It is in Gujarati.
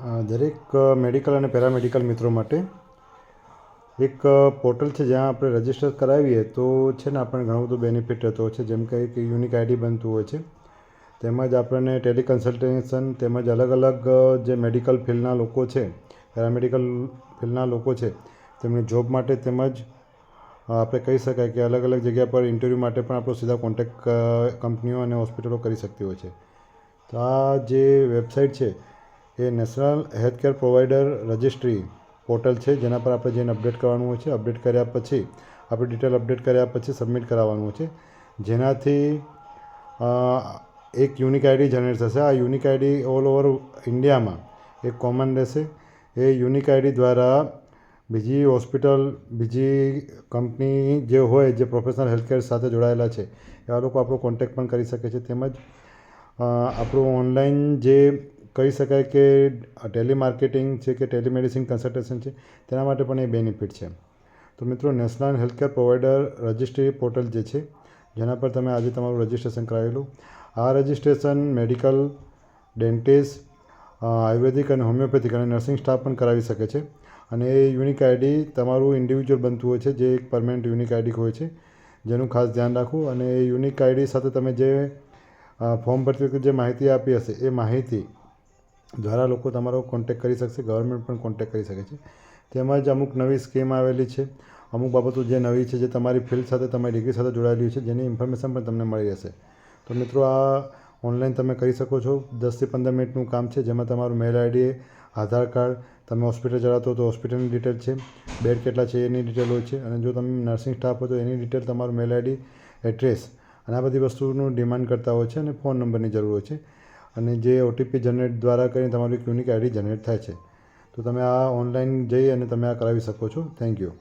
દરેક મેડિકલ અને પેરામેડિકલ મિત્રો માટે એક પોર્ટલ છે જ્યાં આપણે રજિસ્ટર કરાવીએ તો છે ને આપણને ઘણું બધું બેનિફિટ રહેતો હોય છે. જેમ કે એક યુનિક આઈડી બનતું હોય છે, તેમજ આપણને ટેલિકન્સલ્ટેશન તેમજ અલગ અલગ જે મેડિકલ ફિલ્ડના લોકો છે, પેરામેડિકલ ફિલ્ડના લોકો છે, તેમની જોબ માટે તેમજ આપણે કહી શકાય કે અલગ અલગ જગ્યા પર ઇન્ટરવ્યૂ માટે પણ આપણો સીધા કોન્ટેક્ટ કંપનીઓ અને હોસ્પિટલો કરી શકતી હોય છે. તો આ જે વેબસાઇટ છે એ national healthcare provider registry portal છે, જેના પર આપણે જઈને અપડેટ કરવાનું હોય છે. અપડેટ કર્યા પછી આપણી ડિટેલ અપડેટ કર્યા પછી સબમિટ કરાવવાનું હોય છે, જેનાથી એક યુનિક આઈડી જનરેટ થશે. આ યુનિક આઈડી ઓલ ઓવર ઇન્ડિયામાં એક કોમન રહેશે. એ યુનિક આઈડી દ્વારા બીજી હોસ્પિટલ, બીજી કંપની જે હોય, જે પ્રોફેશનલ હેલ્થકેર સાથે જોડાયેલા છે, એવા લોકો આપણો કોન્ટેક્ટ પણ કરી શકે છે. તેમજ આપણું ઓનલાઈન જે કહી શકાય કે ટેલિમાર્કેટિંગ છે કે ટેલિમેડિસિન કન્સલ્ટેશન છે, તેના માટે પણ એ બેનિફિટ છે. તો મિત્રો, national healthcare provider registry portal જે છે, જેના પર તમે આજે તમારું રજિસ્ટ્રેશન કરાવેલું, આ રજિસ્ટ્રેશન મેડિકલ, ડેન્ટિસ્ટ, આયુર્વેદિક અને હોમિયોપેથિક અને નર્સિંગ સ્ટાફ પણ કરાવી શકે છે. અને એ યુનિક આઈડી તમારું ઇન્ડિવિજ્યુઅલ બનતું હોય છે, જે એક પરમેનન્ટ યુનિક આઈડી હોય છે, જેનું ખાસ ધ્યાન રાખવું. અને એ યુનિક આઈડી સાથે તમે જે ફોર્મ ભરતી વખતે જે માહિતી આપી હશે, એ માહિતી દ્વારા લોકો તમારો કોન્ટેક્ટ કરી શકશે. ગવર્મેન્ટ પણ કોન્ટેક્ટ કરી શકે છે. તેમજ અમુક નવી સ્કીમ આવેલી છે, અમુક બાબતો જે નવી છે, જે તમારી ફિલ્ડ સાથે, તમારી ડિગ્રી સાથે જોડાયેલી છે, જેની ઇન્ફોર્મેશન પણ તમને મળી રહેશે. તો મિત્રો, આ ઓનલાઈન તમે કરી શકો છો. 10થી 15 મિનિટનું કામ છે, જેમાં તમારું મેલ આઈડી, આધાર કાર્ડ, તમે હોસ્પિટલ ચલાવતો હો તો હોસ્પિટલની ડિટેલ છે, બેડ કેટલા છે એની ડિટેલ હોય છે, અને જો તમે નર્સિંગ સ્ટાફ હોય તો એની ડિટેલ, તમારું મેલ આઈડી, એડ્રેસ અને આ બધી વસ્તુનું ડિમાન્ડ કરતા હોય છે. અને ફોન નંબરની જરૂર હોય છે. અને જે ઓટીપી જનરેટ દ્વારા કરીને તમારું એક યુનિક આઈડી જનરેટ થાય છે. તો તમે આ ઓનલાઈન જઈ અને તમે આ કરાવી શકો છો. Thank you.